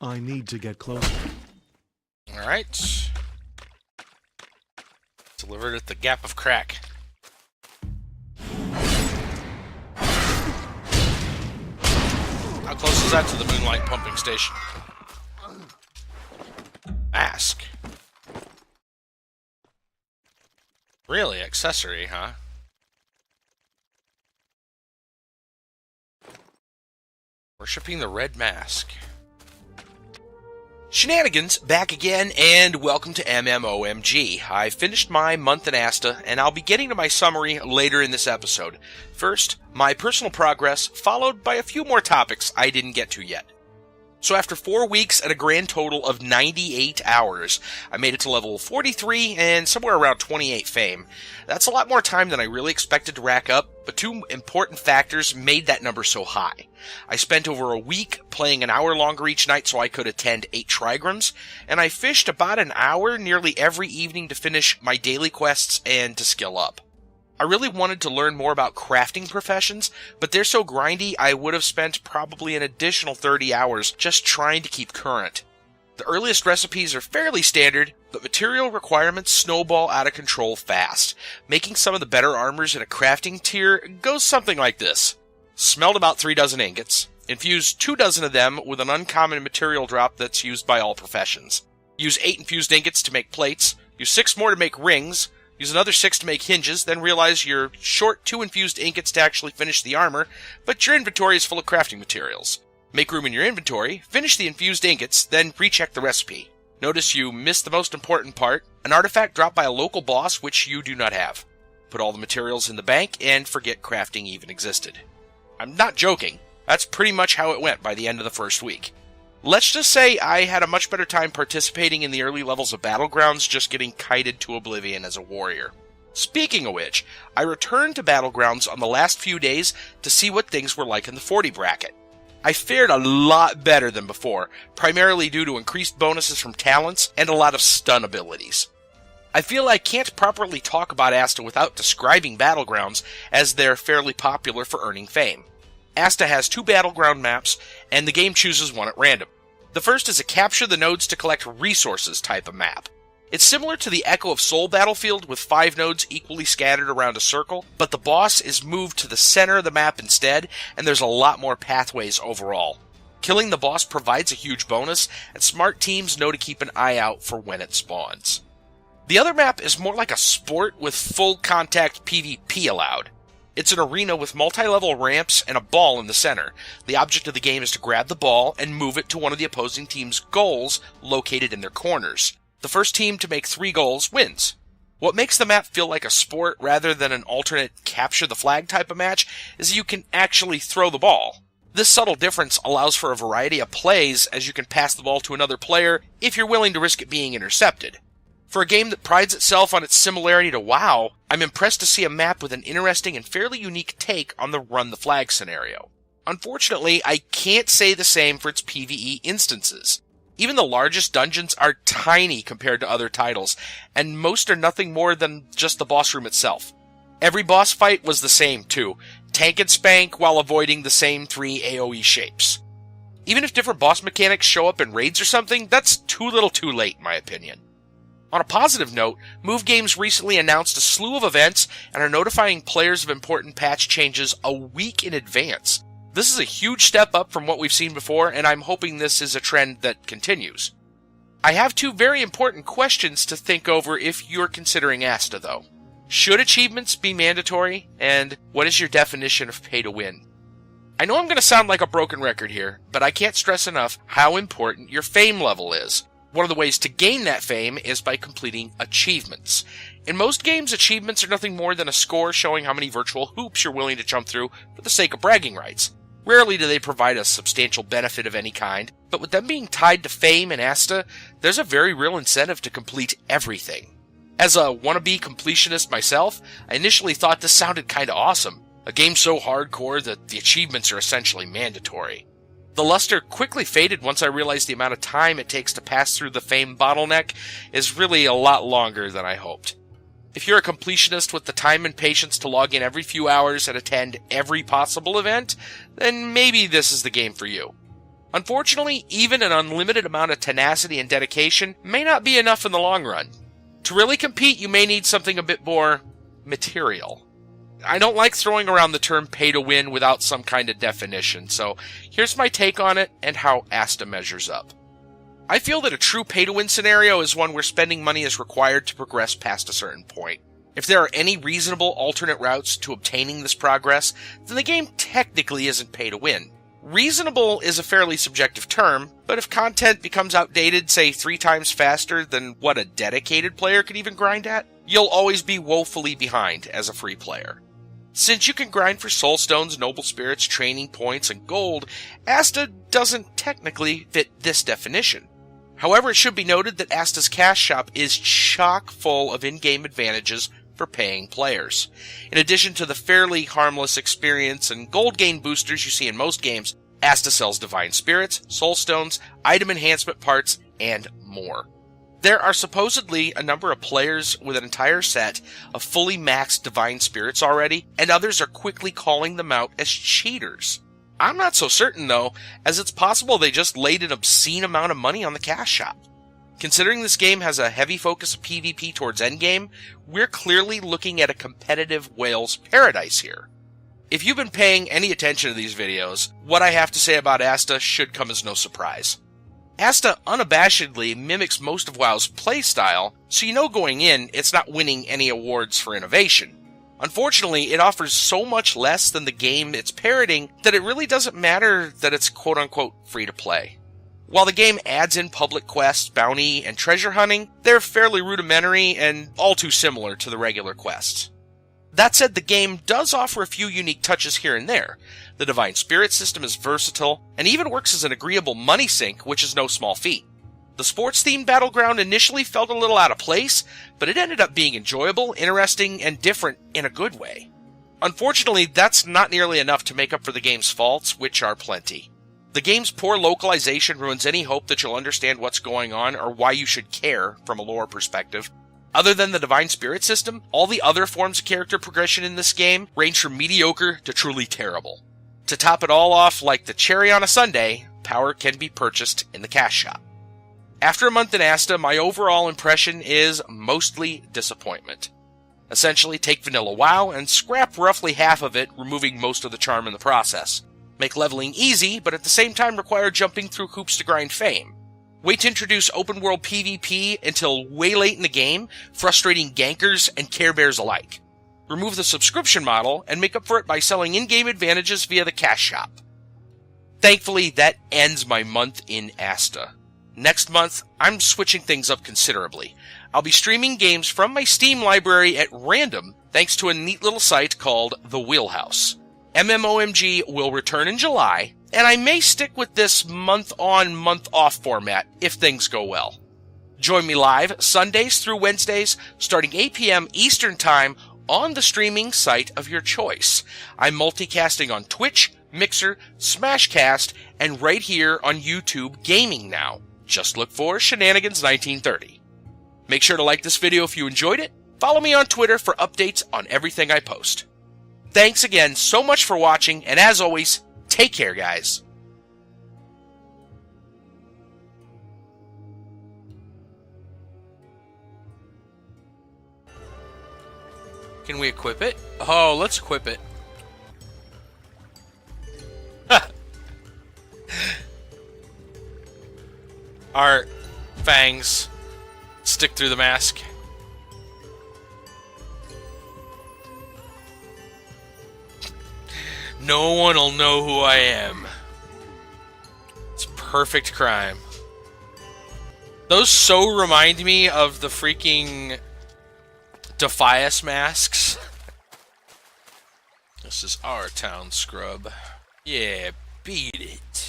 I need to get closer. Alright. Delivered at the gap of crack. How close is that to the Moonlight pumping station? Ask. Really? Accessory, huh? Worshipping the Red Mask. Shenanigans, back again, and welcome to MMOMG. I finished my month in Asta, and I'll be getting to my summary later in this episode. First, my personal progress, followed by a few more topics I didn't get to yet. So after 4 weeks and a grand total of 98 hours, I made it to level 43 and somewhere around 28 fame. That's a lot more time than I really expected to rack up, but two important factors made that number so high. I spent over a week playing an hour longer each night so I could attend 8 trigrams, and I fished about an hour nearly every evening to finish my daily quests and to skill up. I really wanted to learn more about crafting professions, but they're so grindy I would have spent probably an additional 30 hours just trying to keep current. The earliest recipes are fairly standard, but material requirements snowball out of control fast. Making some of the better armors in a crafting tier goes something like this. Smelt about 3 dozen ingots. Infuse 2 dozen of them with an uncommon material drop that's used by all professions. Use 8 infused ingots to make plates. Use 6 more to make rings. Use another 6 to make hinges, then realize you're short 2 infused ingots to actually finish the armor, but your inventory is full of crafting materials. Make room in your inventory, finish the infused ingots, then recheck the recipe. Notice you missed the most important part, an artifact dropped by a local boss which you do not have. Put all the materials in the bank, and forget crafting even existed. I'm not joking. That's pretty much how it went by the end of the first week. Let's just say I had a much better time participating in the early levels of Battlegrounds just getting kited to oblivion as a warrior. Speaking of which, I returned to Battlegrounds on the last few days to see what things were like in the 40 bracket. I fared a lot better than before, primarily due to increased bonuses from talents and a lot of stun abilities. I feel I can't properly talk about Asta without describing Battlegrounds, as they're fairly popular for earning fame. Asta has 2 battleground maps, and the game chooses one at random. The first is a capture the nodes to collect resources type of map. It's similar to the Echo of Soul battlefield with 5 nodes equally scattered around a circle, but the boss is moved to the center of the map instead, and there's a lot more pathways overall. Killing the boss provides a huge bonus, and smart teams know to keep an eye out for when it spawns. The other map is more like a sport with full contact PvP allowed. It's an arena with multi-level ramps and a ball in the center. The object of the game is to grab the ball and move it to one of the opposing team's goals located in their corners. The first team to make 3 goals wins. What makes the map feel like a sport rather than an alternate capture the flag type of match is you can actually throw the ball. This subtle difference allows for a variety of plays as you can pass the ball to another player if you're willing to risk it being intercepted. For a game that prides itself on its similarity to WoW, I'm impressed to see a map with an interesting and fairly unique take on the run the flag scenario. Unfortunately, I can't say the same for its PvE instances. Even the largest dungeons are tiny compared to other titles, and most are nothing more than just the boss room itself. Every boss fight was the same too, tank and spank while avoiding the same 3 AoE shapes. Even if different boss mechanics show up in raids or something, that's too little too late in my opinion. On a positive note, Move Games recently announced a slew of events and are notifying players of important patch changes a week in advance. This is a huge step up from what we've seen before, and I'm hoping this is a trend that continues. I have 2 very important questions to think over if you're considering Asta, though. Should achievements be mandatory? And what is your definition of pay to win? I know I'm going to sound like a broken record here, but I can't stress enough how important your fame level is. One of the ways to gain that fame is by completing achievements. In most games, achievements are nothing more than a score showing how many virtual hoops you're willing to jump through for the sake of bragging rights. Rarely do they provide a substantial benefit of any kind, but with them being tied to fame and Asta, there's a very real incentive to complete everything. As a wannabe completionist myself, I initially thought this sounded kinda awesome. A game so hardcore that the achievements are essentially mandatory. The luster quickly faded once I realized the amount of time it takes to pass through the fame bottleneck is really a lot longer than I hoped. If you're a completionist with the time and patience to log in every few hours and attend every possible event, then maybe this is the game for you. Unfortunately, even an unlimited amount of tenacity and dedication may not be enough in the long run. To really compete, you may need something a bit more material. I don't like throwing around the term pay to win without some kind of definition, so here's my take on it and how Asta measures up. I feel that a true pay to win scenario is one where spending money is required to progress past a certain point. If there are any reasonable alternate routes to obtaining this progress, then the game technically isn't pay to win. Reasonable is a fairly subjective term, but if content becomes outdated, say 3 times faster than what a dedicated player could even grind at, you'll always be woefully behind as a free player. Since you can grind for soulstones, noble spirits, training points, and gold, Asta doesn't technically fit this definition. However, it should be noted that Asta's cash shop is chock full of in-game advantages for paying players. In addition to the fairly harmless experience and gold gain boosters you see in most games, Asta sells divine spirits, soulstones, item enhancement parts, and more. There are supposedly a number of players with an entire set of fully maxed divine spirits already, and others are quickly calling them out as cheaters. I'm not so certain though, as it's possible they just laid an obscene amount of money on the cash shop. Considering this game has a heavy focus of PvP towards endgame, we're clearly looking at a competitive whale's paradise here. If you've been paying any attention to these videos, what I have to say about Asta should come as no surprise. Asta unabashedly mimics most of WoW's playstyle, so you know going in, it's not winning any awards for innovation. Unfortunately, it offers so much less than the game it's parroting that it really doesn't matter that it's quote-unquote free to play. While the game adds in public quests, bounty, and treasure hunting, they're fairly rudimentary and all too similar to the regular quests. That said, the game does offer a few unique touches here and there. The Divine Spirit system is versatile, and even works as an agreeable money sink, which is no small feat. The sports-themed battleground initially felt a little out of place, but it ended up being enjoyable, interesting, and different in a good way. Unfortunately, that's not nearly enough to make up for the game's faults, which are plenty. The game's poor localization ruins any hope that you'll understand what's going on or why you should care from a lore perspective. Other than the Divine Spirit system, all the other forms of character progression in this game range from mediocre to truly terrible. To top it all off, like the cherry on a sundae, power can be purchased in the cash shop. After a month in Asta, my overall impression is mostly disappointment. Essentially, take vanilla WoW and scrap roughly half of it, removing most of the charm in the process. Make leveling easy, but at the same time require jumping through hoops to grind fame. Wait to introduce open world PvP until way late in the game, frustrating gankers and Care Bears alike. Remove the subscription model and make up for it by selling in-game advantages via the cash shop. Thankfully, that ends my month in Asta. Next month, I'm switching things up considerably. I'll be streaming games from my Steam library at random thanks to a neat little site called The Wheelhouse. MMOMG will return in July, and I may stick with this month-on, month-off format if things go well. Join me live Sundays through Wednesdays, starting 8 p.m. Eastern Time on the streaming site of your choice. I'm multicasting on Twitch, Mixer, Smashcast, and right here on YouTube Gaming now. Just look for Shenanigans 1930. Make sure to like this video if you enjoyed it. Follow me on Twitter for updates on everything I post. Thanks again so much for watching, and as always, take care, guys. Can we equip it? Oh, let's equip it. Our fangs stick through the mask. No one will know who I am. It's perfect crime. Those so remind me of the freaking Defias masks. This is our town, scrub. Yeah, beat it.